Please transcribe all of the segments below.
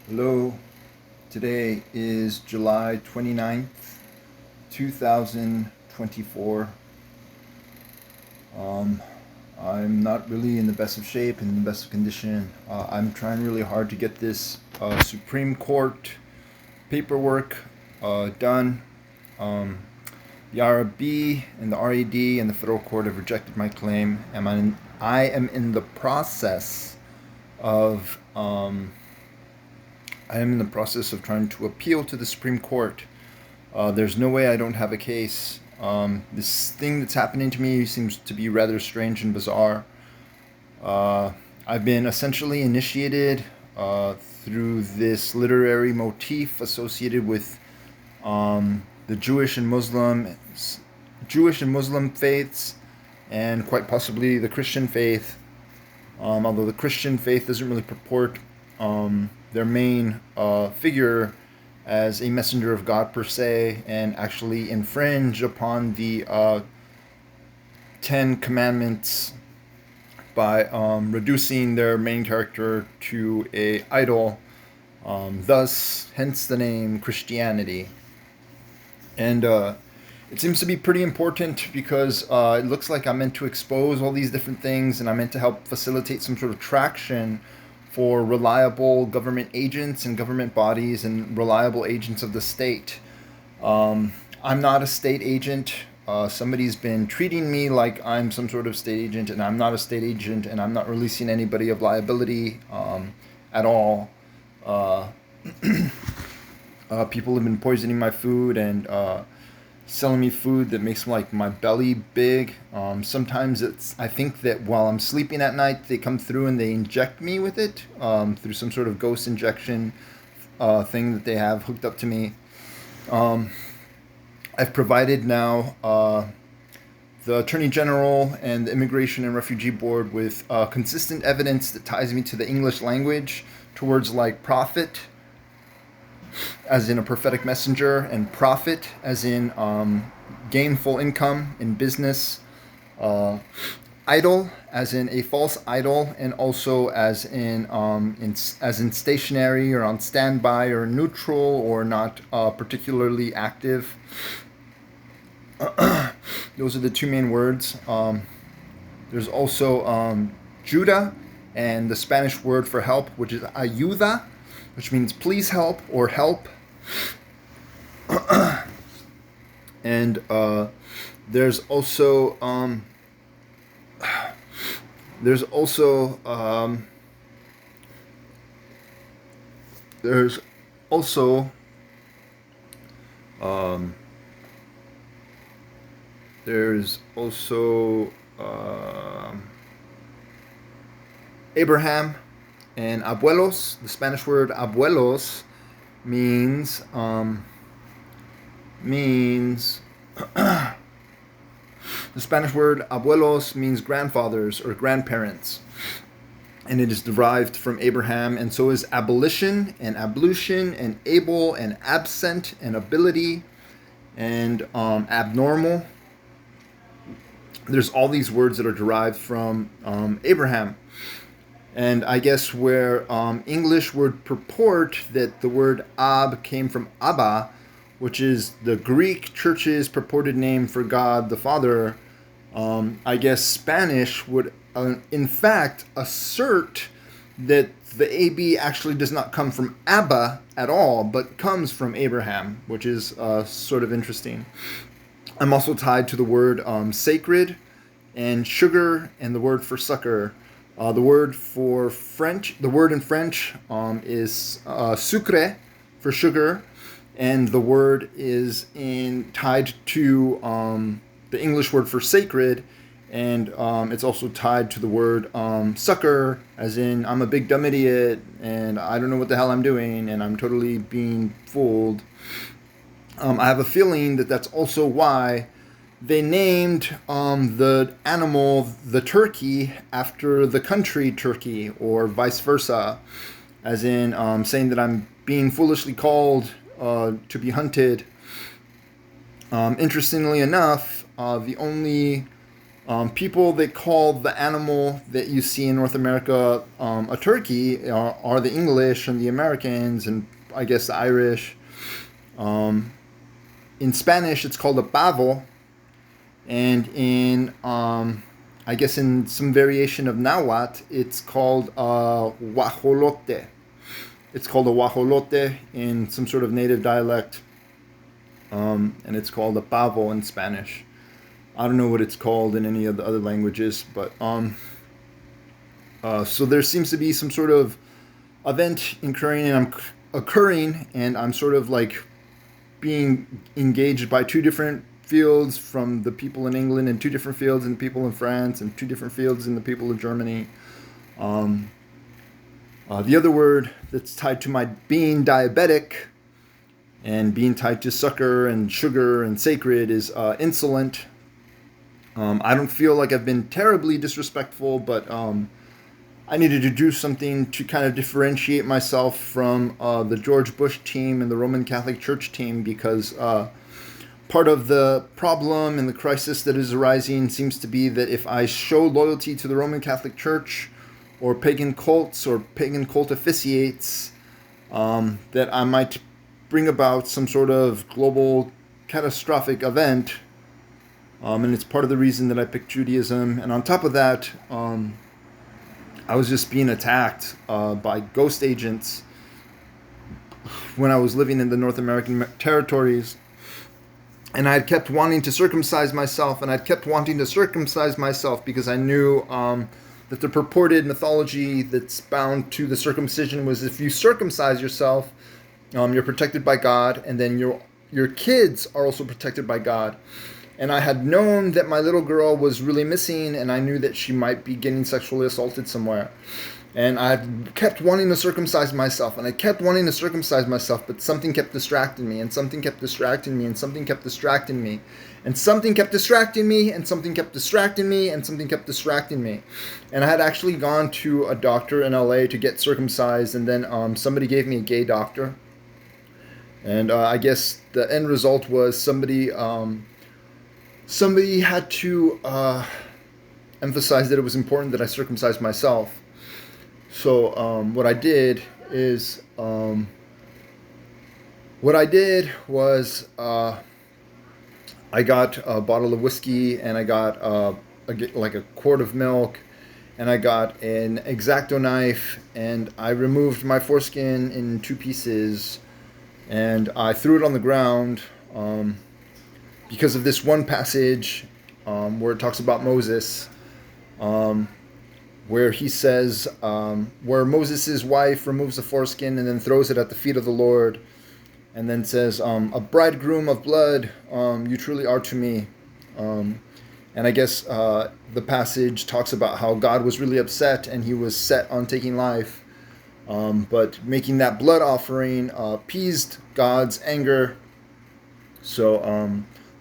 Hello, today is July 29th, 2024. Um, I'm not really in the best of shape and in the best of condition. I'm trying really hard to get this Supreme Court paperwork done. Um, the RB and the RED and the federal court have rejected my claim. I am in the process of trying to appeal to the Supreme Court. There's no way I don't have a case. This thing that's happening to me seems to be rather strange and bizarre. Uh, I've been essentially initiated through this literary motif associated with the Jewish and Muslim faiths, and quite possibly the Christian faith. Although the Christian faith doesn't really purport their main figure as a messenger of God per se, and actually infringe upon the Ten Commandments by reducing their main character to a idol. Hence the name Christianity. And it seems to be pretty important because it looks like I'm meant to expose all these different things, and I'm meant to help facilitate some sort of traction for reliable government agents and government bodies and reliable agents of the state. I'm not a state agent. Somebody's been treating me like I'm some sort of state agent, and I'm not a state agent, and I'm not releasing anybody of liability at all. Uh, People have been poisoning my food and selling me food that makes like my belly big. Sometimes I think that while I'm sleeping at night, they come through and they inject me with it through some sort of ghost injection thing that they have hooked up to me. Um, I've provided now the Attorney General and the Immigration and Refugee Board with consistent evidence that ties me to the English language towards like profit, as in a prophetic messenger, and profit as in gainful income in business, uh, idol as in a false idol, and also as in stationary or on standby or neutral or not particularly active. Those are the two main words. There's also Judah, and the Spanish word for help, which is ayuda, which means please help or help. And there's also there's also there's also um, there's also Abraham and abuelos. The Spanish word abuelos means means the Spanish word abuelos means grandfathers or grandparents, and it is derived from Abraham. And so is abolition and ablution and able and absent and ability and abnormal. There's all these words that are derived from Abraham. And I guess where English would purport that the word Ab came from Abba, which is the Greek church's purported name for God the Father, I guess Spanish would, in fact, assert that the AB actually does not come from Abba at all, but comes from Abraham, which is sort of interesting. I'm also tied to the word sacred and sugar and the word for sucker. The word in French is sucre for sugar, and the word is tied to the English word for sacred, and it's also tied to the word sucker, as in I'm a big dumb idiot and I don't know what the hell I'm doing and I'm totally being fooled. I have a feeling that that's also why they named the animal, the turkey, after the country Turkey, or vice versa, as in saying that I'm being foolishly called to be hunted. Interestingly enough, the only People that call the animal that you see in North America a turkey are the English and the Americans and I guess the Irish. Um, in Spanish, it's called a pavo, and in I guess in some variation of Nahuatl, it's called a guajolote. It's called a guajolote in some sort of native dialect, and it's called a pavo in Spanish. I don't know what it's called in any of the other languages, but so there seems to be some sort of event occurring, and I'm sort of like being engaged by two different fields from the people in England, and two different fields in the people in France, and two different fields in the people of Germany. Um, the other word that's tied to my being diabetic and being tied to sucker and sugar and sacred is insolent. I don't feel like I've been terribly disrespectful, but I needed to do something to kind of differentiate myself from the George Bush team and the Roman Catholic Church team, because part of the problem and the crisis that is arising seems to be that if I show loyalty to the Roman Catholic Church or pagan cults or pagan cult officiates, that I might bring about some sort of global catastrophic event. And it's part of the reason that I picked Judaism. And on top of that, I was just being attacked by ghost agents when I was living in the North American territories. And I had kept wanting to circumcise myself, and I'd kept wanting to circumcise myself because I knew that the purported mythology that's bound to the circumcision was if you circumcise yourself, you're protected by God, and then your kids are also protected by God. And I had known that my little girl was really missing, and I knew that she might be getting sexually assaulted somewhere. And I kept wanting to circumcise myself, and I kept wanting to circumcise myself, but something kept distracting me, and something kept distracting me, and something kept distracting me, and something kept distracting me, and something kept distracting me, and something kept distracting me. And I had actually gone to a doctor in LA to get circumcised, and then somebody gave me a gay doctor. And I guess the end result was somebody had to emphasize that it was important that I circumcise myself. So what I did was I got a bottle of whiskey, and I got like a quart of milk, and I got an X-Acto knife, and I removed my foreskin in two pieces, and I threw it on the ground because of this one passage where it talks about Moses. Where he says, where Moses' wife removes the foreskin and then throws it at the feet of the Lord, and then says, a bridegroom of blood, you truly are to me. And I guess the passage talks about how God was really upset and he was set on taking life. But making that blood offering appeased God's anger. So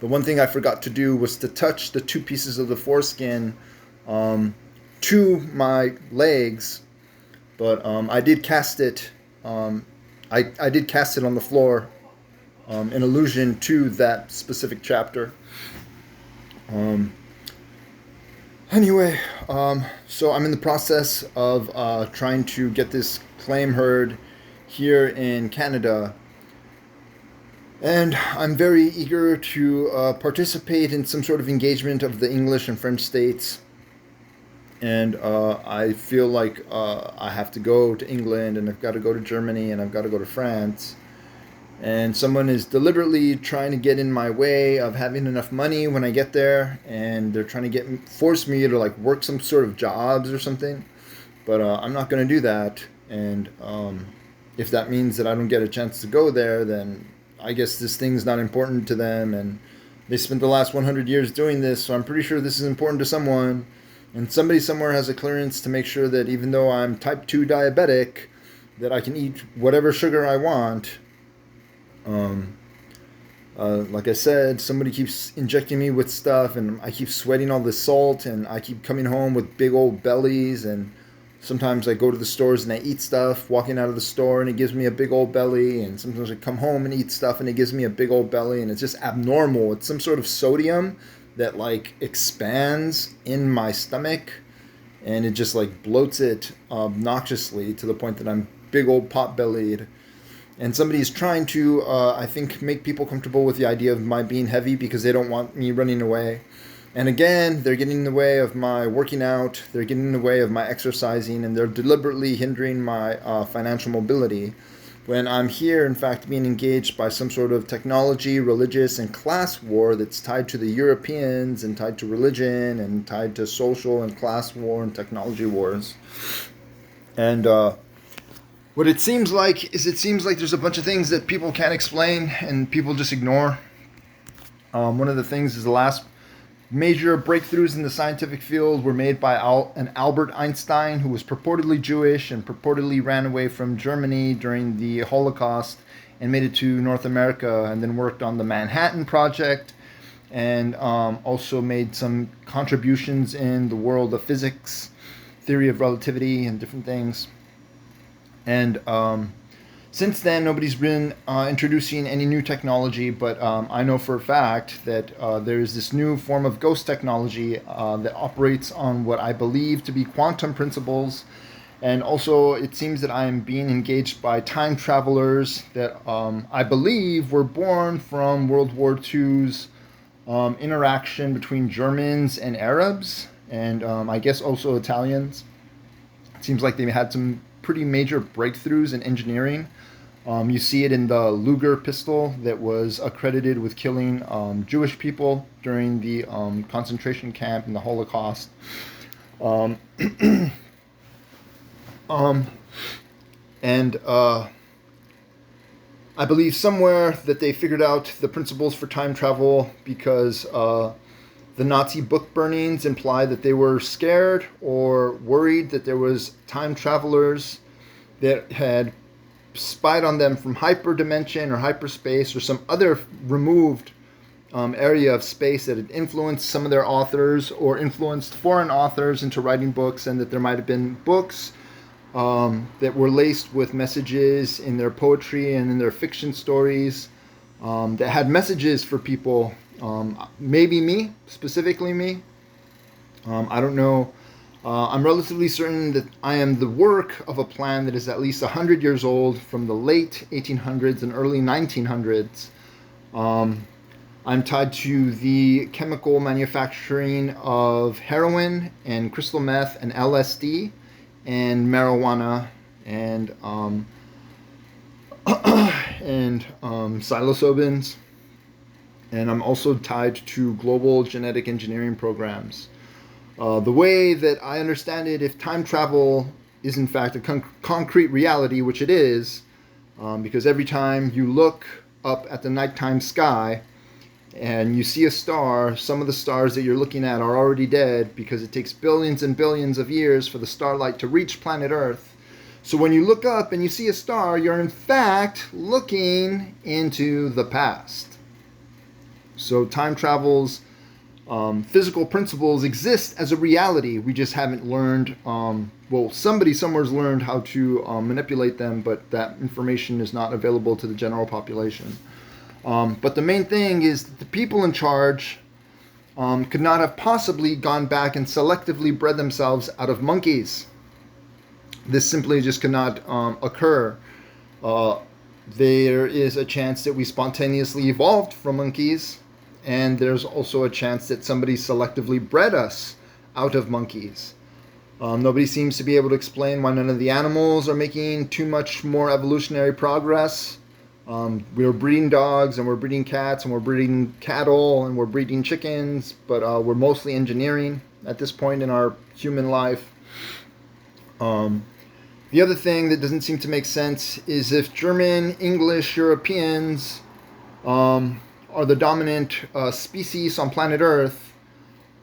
the one thing I forgot to do was to touch the two pieces of the foreskin to my legs, but I did cast it. I did cast it on the floor in allusion to that specific chapter. Anyway, so I'm in the process of trying to get this claim heard here in Canada. And I'm very eager to participate in some sort of engagement of the English and French states. And I feel like I have to go to England, and I've got to go to Germany, and I've got to go to France. And someone is deliberately trying to get in my way of having enough money when I get there, and they're trying to force me to like work some sort of jobs or something. But I'm not going to do that. And if that means that I don't get a chance to go there, then I guess this thing's not important to them. And they spent the last 100 years doing this, so I'm pretty sure this is important to someone. And somebody somewhere has a clearance to make sure that even though I'm type 2 diabetic, that I can eat whatever sugar I want. Like I said, somebody keeps injecting me with stuff, and I keep sweating all this salt, and I keep coming home with big old bellies, and sometimes I go to the stores and I eat stuff walking out of the store, and it gives me a big old belly, and sometimes I come home and eat stuff and it gives me a big old belly, and it's just abnormal. It's some sort of sodium that like expands in my stomach, and it just like bloats it obnoxiously to the point that I'm big old pot bellied. And somebody's trying to, I think, make people comfortable with the idea of my being heavy because they don't want me running away. And again, they're getting in the way of my working out, they're getting in the way of my exercising, and they're deliberately hindering my financial mobility. When I'm here, in fact, being engaged by some sort of technology, religious, and class war that's tied to the Europeans and tied to religion and tied to social and class war and technology wars. And what it seems like is there's a bunch of things that people can't explain and people just ignore. One of the things is the last major breakthroughs in the scientific field were made by an Albert Einstein, who was purportedly Jewish and purportedly ran away from Germany during the Holocaust and made it to North America, and then worked on the Manhattan Project, and also made some contributions in the world of physics, theory of relativity, and different things. And since then, nobody's been introducing any new technology, but I know for a fact that there is this new form of ghost technology that operates on what I believe to be quantum principles. And also, it seems that I am being engaged by time travelers that I believe were born from World War II's interaction between Germans and Arabs, and I guess also Italians. It seems like they had some pretty major breakthroughs in engineering. You see it in the Luger pistol that was accredited with killing Jewish people during the concentration camp in the Holocaust. And I believe somewhere that they figured out the principles for time travel because the Nazi book burnings imply that they were scared or worried that there was time travelers that had spied on them from hyperdimension or hyperspace or some other removed area of space that had influenced some of their authors or influenced foreign authors into writing books, and that there might have been books that were laced with messages in their poetry and in their fiction stories that had messages for people. Maybe me, specifically me. I don't know. I'm relatively certain that I am the work of a plan that is at least 100 years old, from the late 1800s and early 1900s. I'm tied to the chemical manufacturing of heroin and crystal meth and LSD and marijuana and psilocybins. And I'm also tied to global genetic engineering programs. The way that I understand it, if time travel is in fact a concrete reality, which it is, because every time you look up at the nighttime sky and you see a star, some of the stars that you're looking at are already dead because it takes billions and billions of years for the starlight to reach planet Earth. So when you look up and you see a star, you're in fact looking into the past. So time travel's physical principles exist as a reality. We just haven't learned, somebody somewhere's learned how to manipulate them, but that information is not available to the general population. But the main thing is that the people in charge could not have possibly gone back and selectively bred themselves out of monkeys. This simply just could not occur. There is a chance that we spontaneously evolved from monkeys, and there's also a chance that somebody selectively bred us out of monkeys. Nobody seems to be able to explain why none of the animals are making too much more evolutionary progress. We're breeding dogs, and we're breeding cats, and we're breeding cattle, and we're breeding chickens, but we're mostly engineering at this point in our human life. The other thing that doesn't seem to make sense is if German, English, Europeans are the dominant species on planet Earth,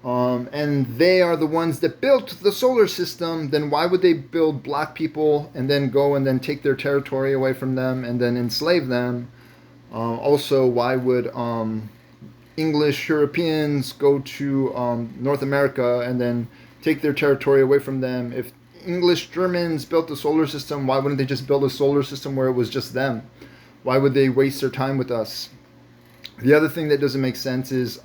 and they are the ones that built the solar system, then why would they build black people and then go and then take their territory away from them and then enslave them? Also, why would English Europeans go to North America and then take their territory away from them? If English Germans built the solar system, why wouldn't they just build a solar system where it was just them? Why would they waste their time with us? The other thing that doesn't make sense is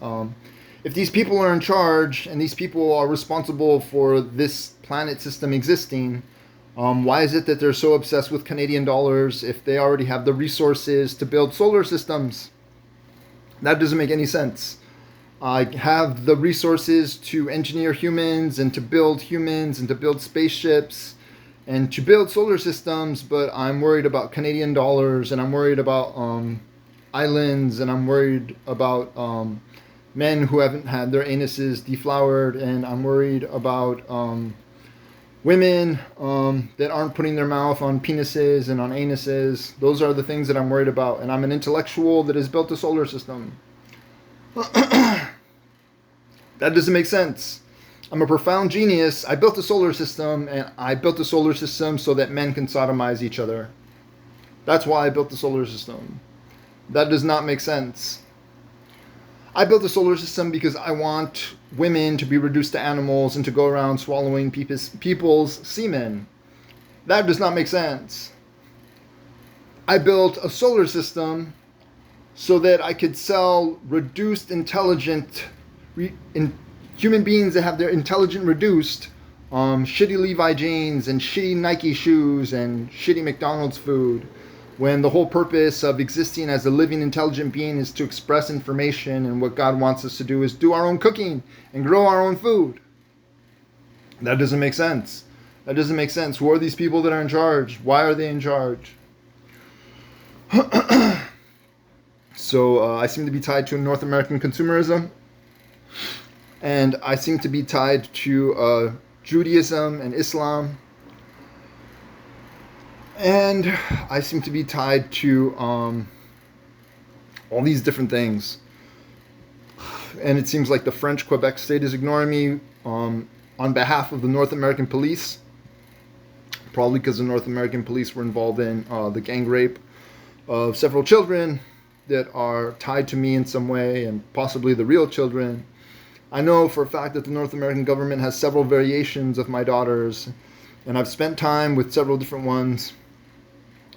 if these people are in charge and these people are responsible for this planet system existing, why is it that they're so obsessed with Canadian dollars if they already have the resources to build solar systems? That doesn't make any sense. I have the resources to engineer humans and to build humans and to build spaceships and to build solar systems, but I'm worried about Canadian dollars, and I'm worried about islands, and I'm worried about men who haven't had their anuses deflowered, and I'm worried about women that aren't putting their mouth on penises and on anuses. Those are the things that I'm worried about, and I'm an intellectual that has built a solar system. That doesn't make sense. I'm a profound genius. I built a solar system, and I built a solar system so that men can sodomize each other. That's why I built the solar system. That does not make sense. I built a solar system because I want women to be reduced to animals and to go around swallowing people's semen. That does not make sense. I built a solar system so that I could sell reduced intelligent human beings that have their intelligence reduced, shitty Levi jeans and shitty Nike shoes and shitty McDonald's food, when the whole purpose of existing as a living intelligent being is to express information, and what God wants us to do is do our own cooking and grow our own food. That doesn't make sense. That doesn't make sense. Who are these people that are in charge? Why are they in charge? So I seem to be tied to North American consumerism, and I seem to be tied to Judaism and Islam, and I seem to be tied to all these different things. And it seems like the French Quebec state is ignoring me on behalf of the North American police, probably because the North American police were involved in the gang rape of several children that are tied to me in some way, and possibly the real children. I know for a fact that the North American government has several variations of my daughters, and I've spent time with several different ones,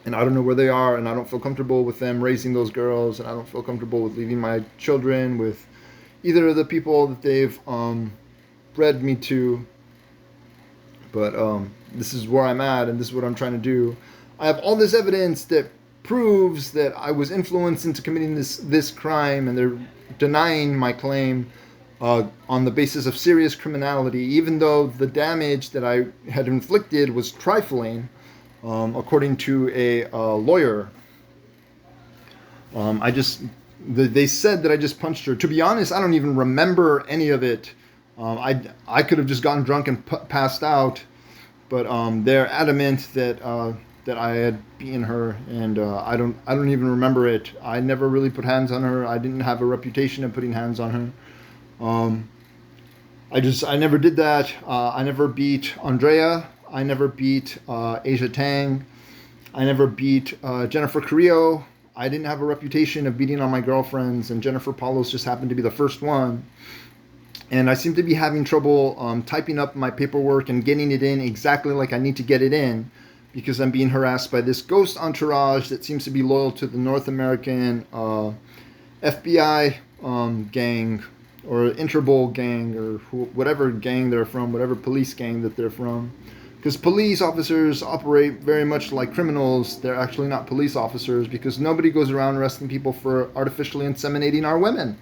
and I don't know where they are, and I don't feel comfortable with them raising those girls, and I don't feel comfortable with leaving my children with either of the people that they've bred me to. But this is where I'm at, and this is what I'm trying to do. I have all this evidence that proves that I was influenced into committing this crime, and they're denying my claim on the basis of serious criminality, even though the damage that I had inflicted was trifling, according to a lawyer. They said that I just punched her. To be honest, I don't even remember any of it. I could have just gotten drunk and passed out, but they're adamant that I had beaten her, and I don't even remember it. I never really put hands on her. I didn't have a reputation of putting hands on her. I never did that. I never beat Andrea. I never beat Asia Tang. I never beat Jennifer Carrillo. I didn't have a reputation of beating on my girlfriends, and Jennifer Paulos just happened to be the first one. And I seem to be having trouble typing up my paperwork and getting it in exactly like I need to get it in, because I'm being harassed by this ghost entourage that seems to be loyal to the North American FBI gang, or Interpol gang, or whatever gang they're from, whatever police gang that they're from. Because police officers operate very much like criminals. They're actually not police officers, because nobody goes around arresting people for artificially inseminating our women.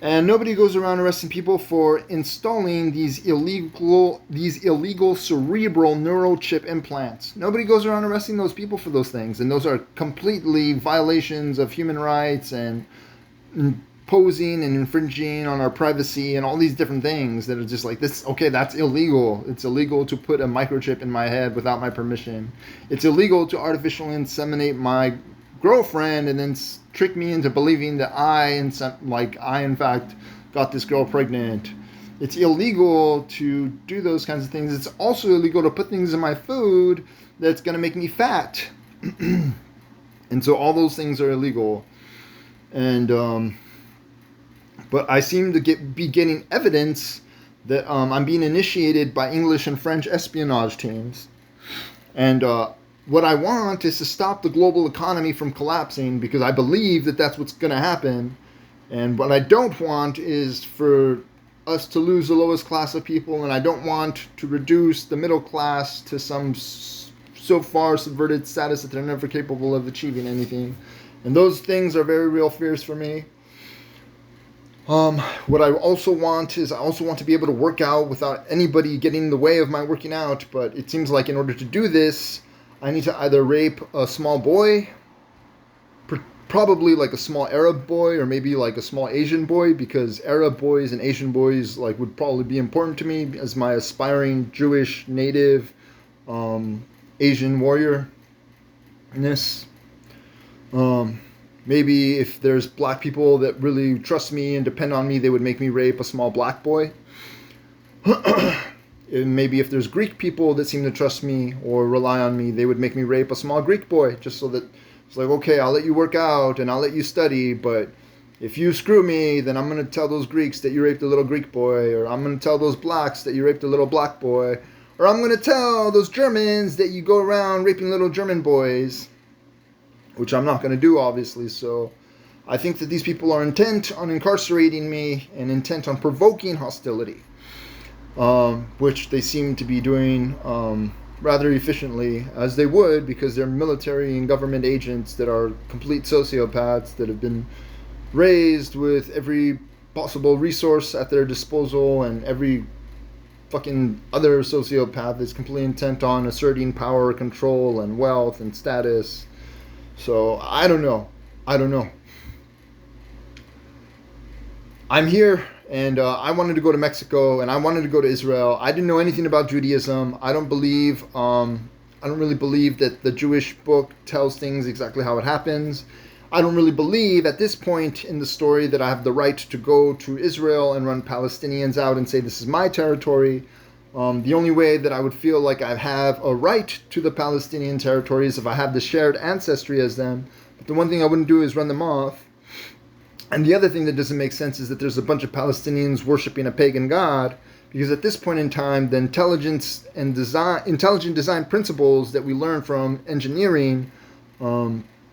And nobody goes around arresting people for installing these illegal cerebral neural chip implants. Nobody goes around arresting those people for those things. And those are completely violations of human rights, and posing and infringing on our privacy, and all these different things that are just like this. Okay, that's illegal. It's illegal to put a microchip in my head without my permission. It's illegal to artificially inseminate my girlfriend and then trick me into believing that I in fact got this girl pregnant. It's illegal to do those kinds of things. It's also illegal to put things in my food that's going to make me fat. And so all those things are illegal. And but I seem to be getting evidence that I'm being initiated by English and French espionage teams. And what I want is to stop the global economy from collapsing, because I believe that that's what's going to happen. And what I don't want is for us to lose the lowest class of people, and I don't want to reduce the middle class to some so far subverted status that they're never capable of achieving anything. And those things are very real fears for me. What I also want is I also want to be able to work out without anybody getting in the way of my working out. But it seems like in order to do this, I need to either rape a small boy, probably like a small Arab boy, or maybe like a small Asian boy, because Arab boys and Asian boys like would probably be important to me as my aspiring Jewish native Asian warriorness. Um, Maybe if there's black people that really trust me and depend on me, they would make me rape a small black boy. And maybe if there's Greek people that seem to trust me or rely on me, they would make me rape a small Greek boy, just so that it's like, okay, I'll let you work out and I'll let you study, but if you screw me, then I'm going to tell those Greeks that you raped a little Greek boy, or I'm going to tell those blacks that you raped a little black boy, or I'm going to tell those Germans that you go around raping little German boys, which I'm not going to do, obviously. So I think that these people are intent on incarcerating me and intent on provoking hostility, which they seem to be doing rather efficiently, as they would, because they're military and government agents that are complete sociopaths that have been raised with every possible resource at their disposal, and every fucking other sociopath is completely intent on asserting power, control, and wealth and status. So I don't know. I'm here, and I wanted to go to Mexico, and I wanted to go to Israel. I didn't know anything about Judaism. I don't really believe that the Jewish book tells things exactly how it happens. I don't really believe at this point in the story that I have the right to go to Israel and run Palestinians out and say this is my territory. The only way that I would feel like I have a right to the Palestinian territory is if I have the shared ancestry as them. But the one thing I wouldn't do is run them off. And the other thing that doesn't make sense is that there's a bunch of Palestinians worshiping a pagan god, because at this point in time, the intelligent design principles that we learn from engineering,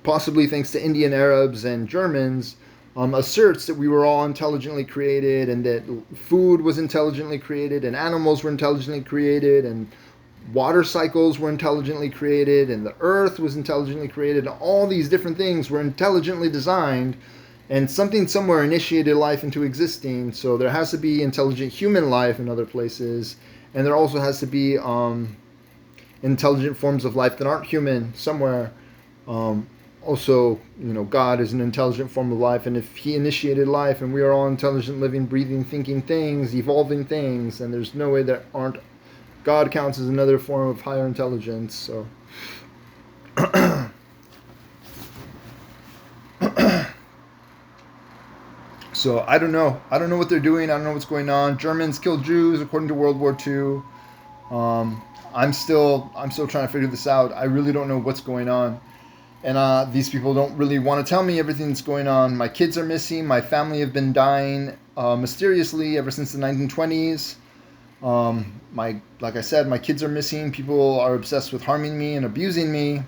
possibly thanks to Indian Arabs and Germans, asserts that we were all intelligently created, and that food was intelligently created, and animals were intelligently created, and water cycles were intelligently created, and the earth was intelligently created, and all these different things were intelligently designed, and something somewhere initiated life into existing. So there has to be intelligent human life in other places, and there also has to be intelligent forms of life that aren't human somewhere. Also, God is an intelligent form of life, and if he initiated life and we are all intelligent, living, breathing, thinking things, evolving things, and there's no way that aren't, God counts as another form of higher intelligence. So so I don't know what they're doing. I don't know what's going on. Germans kill Jews according to World War II. I'm still trying to figure this out. I really don't know what's going on. And these people don't really want to tell me everything that's going on. My kids are missing. My family have been dying mysteriously ever since the 1920s. Like I said, my kids are missing. People are obsessed with harming me and abusing me.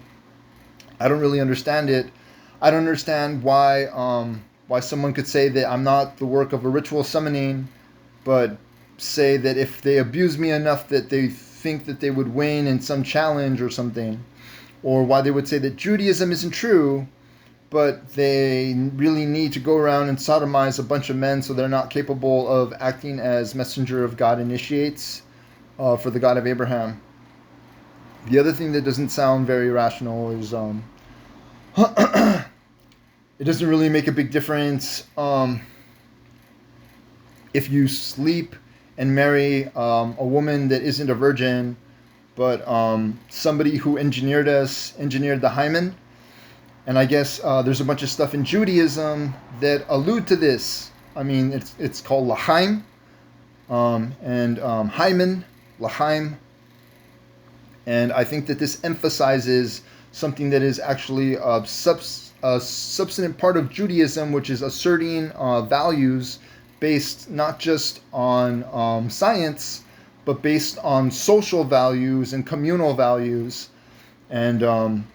I don't really understand it. I don't understand why someone could say that I'm not the work of a ritual summoning, but say that if they abuse me enough that they think that they would win in some challenge or something. Or why they would say that Judaism isn't true, but they really need to go around and sodomize a bunch of men so they're not capable of acting as messenger of God initiates for the God of Abraham. The other thing that doesn't sound very rational is it doesn't really make a big difference if you sleep and marry a woman that isn't a virgin, but somebody who engineered the hymen. And I guess there's a bunch of stuff in Judaism that allude to this. I mean, it's called Lahaim, and hymen, Lahaim. And I think that this emphasizes something that is actually a substantive part of Judaism, which is asserting values based not just on science, but based on social values and communal values. And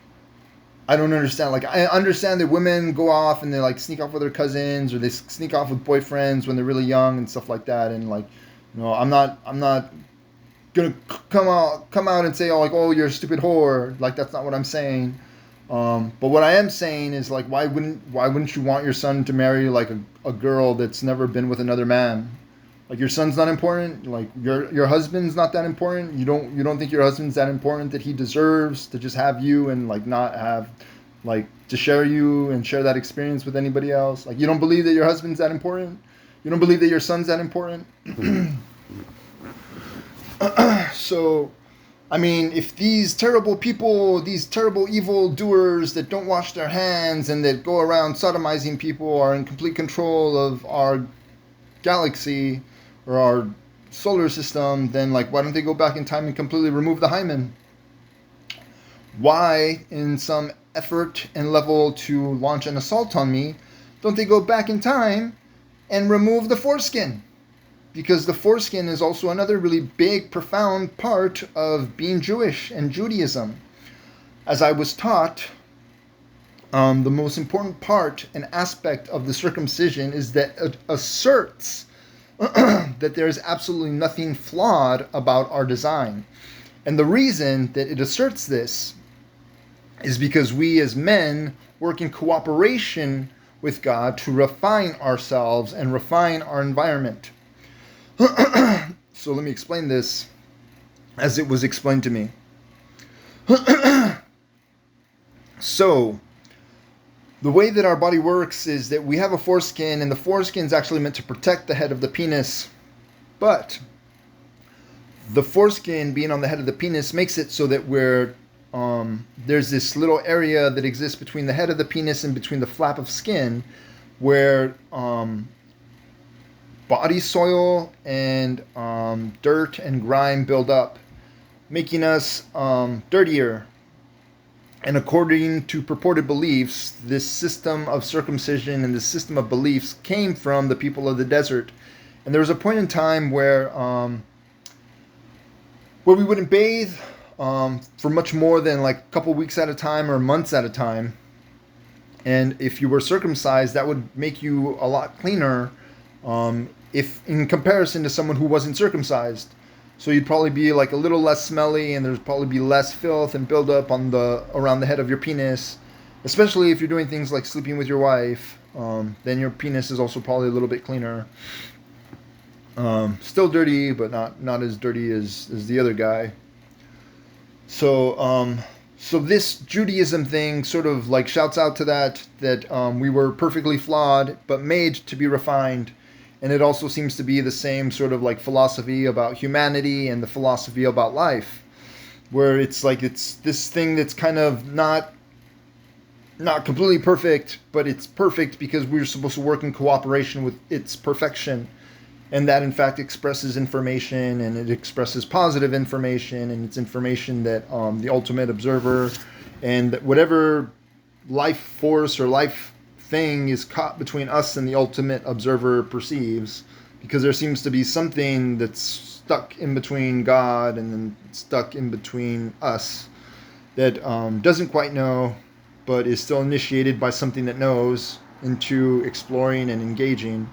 I don't understand. Like, I understand that women go off and they like sneak off with their cousins, or they sneak off with boyfriends when they're really young and stuff like that. And like, I'm not gonna come out and say, oh, like, oh, you're a stupid whore. Like, that's not what I'm saying. But what I am saying is, like, why wouldn't you want your son to marry like a girl that's never been with another man? Like, your son's not important. Like, your husband's not that important. You don't think your husband's that important that he deserves to just have you and like not have like to share you and share that experience with anybody else. Like, you don't believe that your husband's that important. You don't believe that your son's that important. So, I mean, if these terrible people, these terrible evil doers that don't wash their hands and that go around sodomizing people are in complete control of our galaxy or our solar system, then like, why don't they go back in time and completely remove the hymen? Why, in some effort and level to launch an assault on me, don't they go back in time and remove the foreskin? Because the foreskin is also another really big, profound part of being Jewish and Judaism. As I was taught, the most important part and aspect of the circumcision is that it asserts that there is absolutely nothing flawed about our design. And the reason that it asserts this is because we as men work in cooperation with God to refine ourselves and refine our environment. So let me explain this as it was explained to me. So, the way that our body works is that we have a foreskin, and the foreskin is actually meant to protect the head of the penis. But the foreskin being on the head of the penis makes it so that there's this little area that exists between the head of the penis and between the flap of skin where body soil and dirt and grime build up, making us dirtier. And according to purported beliefs, this system of circumcision and this system of beliefs came from the people of the desert. And there was a point in time where we wouldn't bathe for much more than like a couple weeks at a time or months at a time. And if you were circumcised, that would make you a lot cleaner if in comparison to someone who wasn't circumcised. So you'd probably be like a little less smelly, and there's probably be less filth and buildup around the head of your penis, especially if you're doing things like sleeping with your wife. Then your penis is also probably a little bit cleaner. Still dirty, but not as dirty as the other guy. So this Judaism thing sort of like shouts out to that we were perfectly flawed, but made to be refined. And it also seems to be the same sort of like philosophy about humanity and the philosophy about life, where it's like it's this thing that's kind of not completely perfect, but it's perfect because we're supposed to work in cooperation with its perfection. And that in fact expresses information, and it expresses positive information, and it's information that the ultimate observer and whatever life force or life thing is caught between us and the ultimate observer perceives, because there seems to be something that's stuck in between God and then stuck in between us that doesn't quite know, but is still initiated by something that knows into exploring and engaging,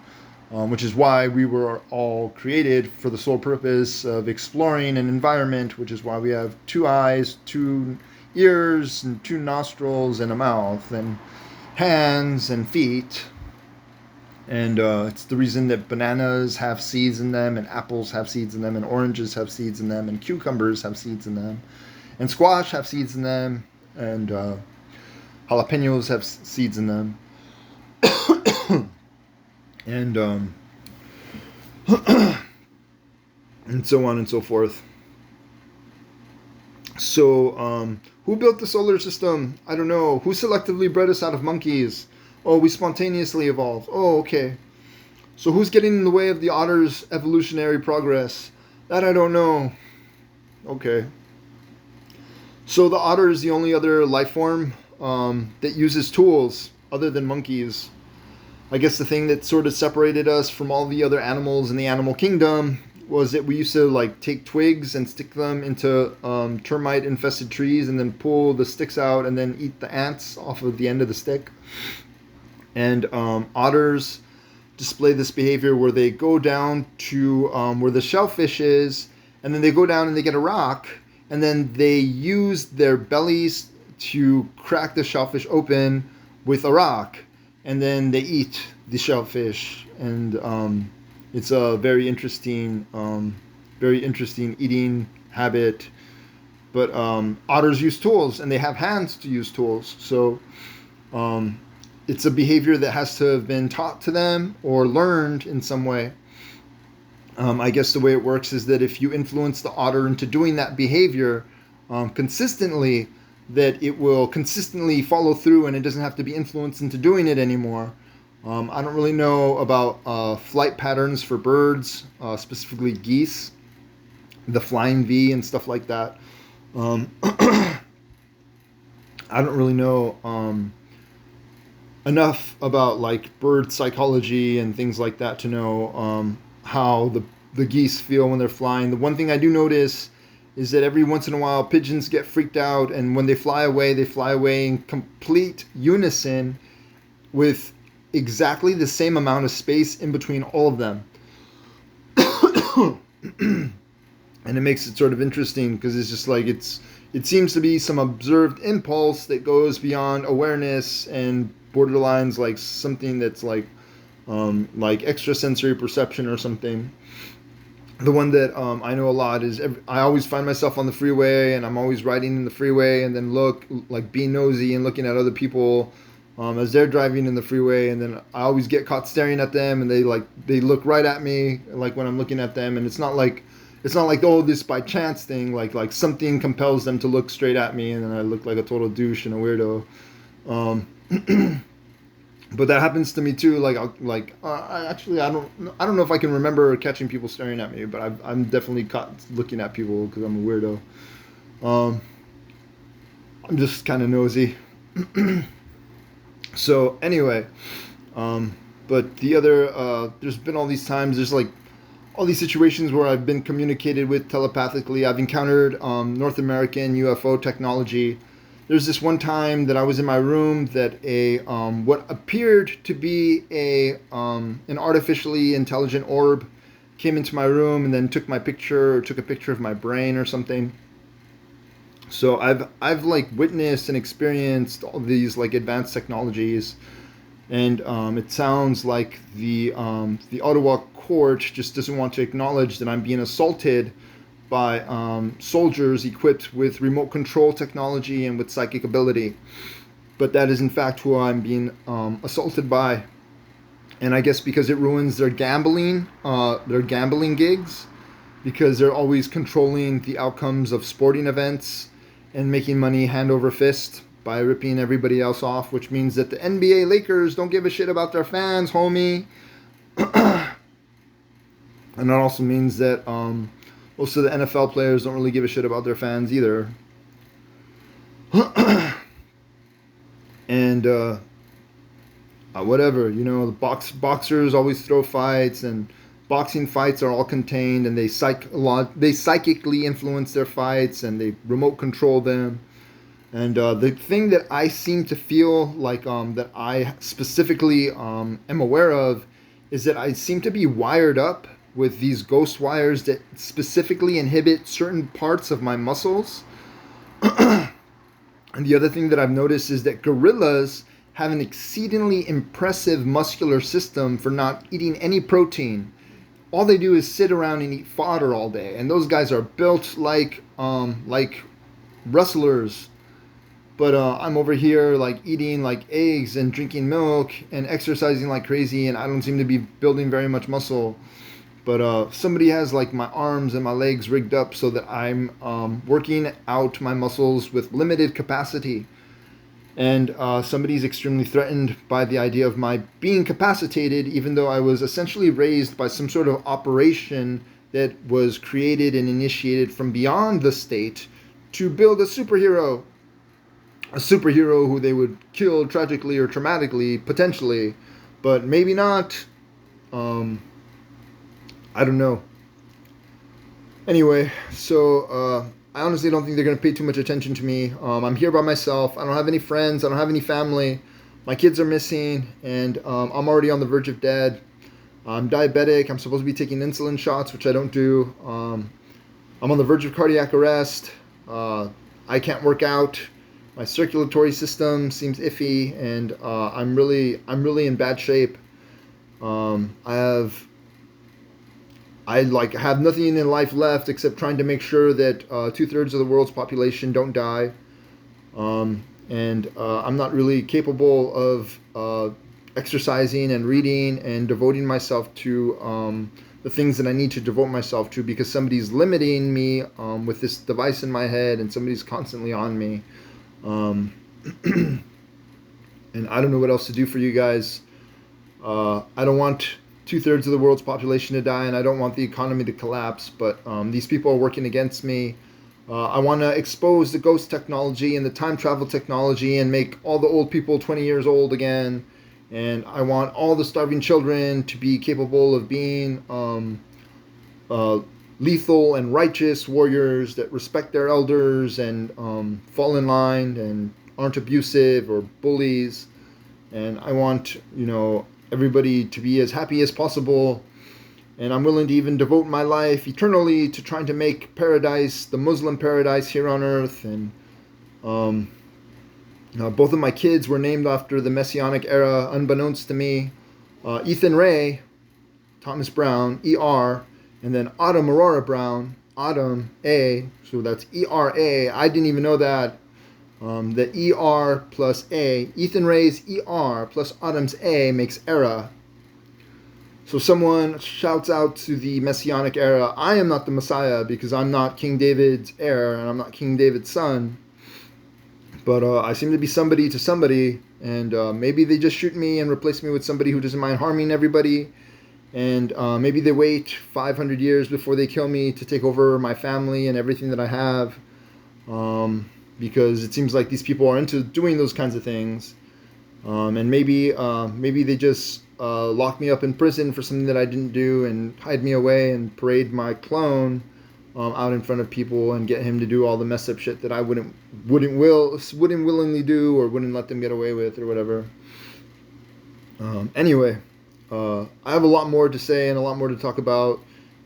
which is why we were all created for the sole purpose of exploring an environment, which is why we have 2 eyes, 2 ears, and 2 nostrils, and a mouth, and hands and feet. And it's the reason that bananas have seeds in them, and apples have seeds in them, and oranges have seeds in them, and cucumbers have seeds in them, and squash have seeds in them, and jalapenos have seeds in them, and and so on and so forth. So, who built the solar system? I don't know. Who selectively bred us out of monkeys? Oh, we spontaneously evolved. Oh, okay. So who's getting in the way of the otter's evolutionary progress? That I don't know. Okay. So the otter is the only other life form that uses tools other than monkeys. I guess the thing that sort of separated us from all the other animals in the animal kingdom was that we used to like take twigs and stick them into termite infested trees and then pull the sticks out and then eat the ants off of the end of the stick. And otters display this behavior where they go down to where the shellfish is, and then they go down and they get a rock, and then they use their bellies to crack the shellfish open with a rock, and then they eat the shellfish. And it's a very interesting eating habit. But otters use tools, and they have hands to use tools. So it's a behavior that has to have been taught to them or learned in some way. I guess the way it works is that if you influence the otter into doing that behavior consistently, that it will consistently follow through and it doesn't have to be influenced into doing it anymore. I don't really know about flight patterns for birds, specifically geese, the flying V and stuff like that. I don't really know enough about like bird psychology and things like that to know how the geese feel when they're flying. The one thing I do notice is that every once in a while pigeons get freaked out, and when they fly away in complete unison with exactly the same amount of space in between all of them. And it makes it sort of interesting because it's just like it seems to be some observed impulse that goes beyond awareness and borderlines like something that's like extrasensory perception or something. The one that I know a lot is I always find myself on the freeway, and I'm always riding in the freeway, and then being nosy and looking at other people as they're driving in the freeway, and then I always get caught staring at them, and they look right at me like when I'm looking at them, and it's not like oh, this by chance thing, like something compels them to look straight at me, and then I look like a total douche and a weirdo. But that happens to me too. I don't know if I can remember catching people staring at me, but I'm definitely caught looking at people because I'm a weirdo. I'm just kind of nosy. So anyway, but the other there's been all these times. There's like all these situations where I've been communicated with telepathically. I've encountered North American UFO technology. There's this one time that I was in my room that a what appeared to be an artificially intelligent orb came into my room and then took a picture of my brain or something. So I've like witnessed and experienced all these like advanced technologies, and it sounds like the Ottawa court just doesn't want to acknowledge that I'm being assaulted by soldiers equipped with remote control technology and with psychic ability. But that is in fact who I'm being assaulted by. And I guess because it ruins their gambling gigs, because they're always controlling the outcomes of sporting events and making money hand over fist by ripping everybody else off, which means that the NBA Lakers don't give a shit about their fans, homie. And that also means that most of the NFL players don't really give a shit about their fans either. And whatever, the boxers always throw fights, and boxing fights are all contained, and they psychically influence their fights, and they remote control them. And the thing that I seem to feel like that I specifically am aware of is that I seem to be wired up with these ghost wires that specifically inhibit certain parts of my muscles. And the other thing that I've noticed is that gorillas have an exceedingly impressive muscular system for not eating any protein. All they do is sit around and eat fodder all day, and those guys are built like wrestlers. But I'm over here like eating like eggs and drinking milk and exercising like crazy, and I don't seem to be building very much muscle. But somebody has like my arms and my legs rigged up so that I'm working out my muscles with limited capacity. And somebody's extremely threatened by the idea of my being capacitated, even though I was essentially raised by some sort of operation that was created and initiated from beyond the state to build a superhero. A superhero who they would kill tragically or traumatically, potentially, but maybe not. I don't know. Anyway, so I honestly don't think they're gonna pay too much attention to me. I'm here by myself. I don't have any friends. I don't have any family. My kids are missing, and I'm already on the verge of dead. I'm diabetic. I'm supposed to be taking insulin shots, which I don't do. I'm on the verge of cardiac arrest. Uh, I can't work out. My circulatory system seems iffy, and I'm really in bad shape. I have nothing in life left except trying to make sure that 2/3 of the world's population don't die. And I'm not really capable of exercising and reading and devoting myself to the things that I need to devote myself to because somebody's limiting me with this device in my head and somebody's constantly on me. Um, and I don't know what else to do for you guys. I don't want 2/3 of the world's population to die, and I don't want the economy to collapse. But these people are working against me. I want to expose the ghost technology and the time travel technology and make all the old people 20 years old again. And I want all the starving children to be capable of being uh, lethal and righteous warriors that respect their elders and fall in line and aren't abusive or bullies. And I want, everybody to be as happy as possible. And I'm willing to even devote my life eternally to trying to make paradise, the Muslim paradise here on earth. And um, both of my kids were named after the Messianic era, unbeknownst to me. Ethan Ray, Thomas Brown, E.R., and then Autumn Aurora Brown, Autumn A. So that's E.R.A. I didn't even know that. The ER plus A, Ethan Ray's ER plus Autumn's A makes era. So someone shouts out to the Messianic era, I am not the Messiah because I'm not King David's heir and I'm not King David's son. But I seem to be somebody to somebody, and maybe they just shoot me and replace me with somebody who doesn't mind harming everybody. And maybe they wait 500 years before they kill me to take over my family and everything that I have. Because it seems like these people are into doing those kinds of things. And maybe they just lock me up in prison for something that I didn't do and hide me away and parade my clone out in front of people and get him to do all the messed up shit that I wouldn't willingly do or wouldn't let them get away with or whatever. Anyway, I have a lot more to say and a lot more to talk about.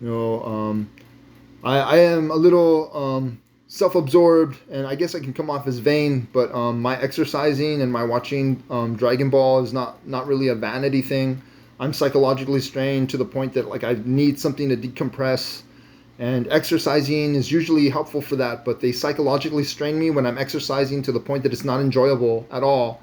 I am a little self-absorbed, and I guess I can come off as vain, but my exercising and my watching Dragon Ball is not really a vanity thing. I'm psychologically strained to the point that like I need something to decompress, and exercising is usually helpful for that, but they psychologically strain me when I'm exercising to the point that it's not enjoyable at all,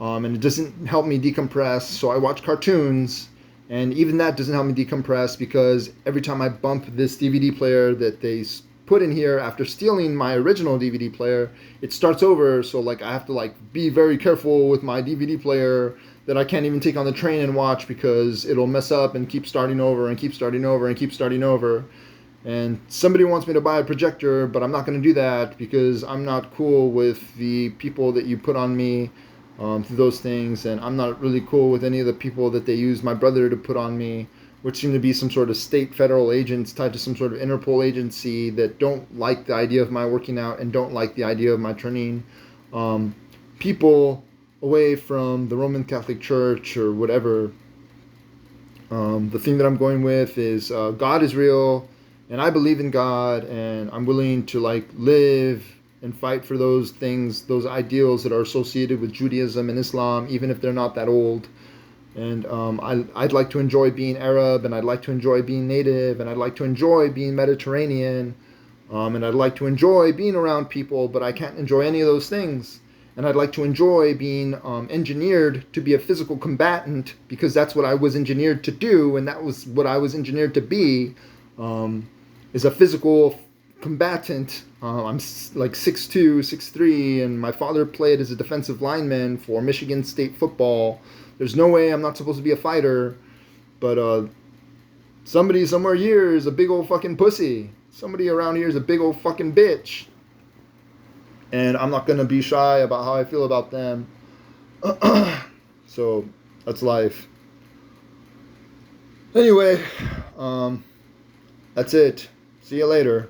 and it doesn't help me decompress. So I watch cartoons, and even that doesn't help me decompress because every time I bump this DVD player that they put in here after stealing my original DVD player, it starts over. So like I have to like be very careful with my DVD player that I can't even take on the train and watch because it'll mess up and keep starting over and keep starting over and keep starting over. And somebody wants me to buy a projector, but I'm not going to do that because I'm not cool with the people that you put on me through those things, and I'm not really cool with any of the people that they use my brother to put on me, which seem to be some sort of state federal agents tied to some sort of Interpol agency that don't like the idea of my working out and don't like the idea of my turning people away from the Roman Catholic Church or whatever. The thing that I'm going with is God is real, and I believe in God, and I'm willing to like live and fight for those things, those ideals that are associated with Judaism and Islam, even if they're not that old. And I'd like to enjoy being Arab, and I'd like to enjoy being Native, and I'd like to enjoy being Mediterranean, and I'd like to enjoy being around people, but I can't enjoy any of those things. And I'd like to enjoy being engineered to be a physical combatant because that's what I was engineered to do, and that was what I was engineered to be, is a physical combatant. I'm like 6'2", 6'3", and my father played as a defensive lineman for Michigan State football. There's no way I'm not supposed to be a fighter, but somebody somewhere here is a big old fucking pussy. Somebody around here is a big old fucking bitch. And I'm not going to be shy about how I feel about them. So, that's life. Anyway, that's it. See you later.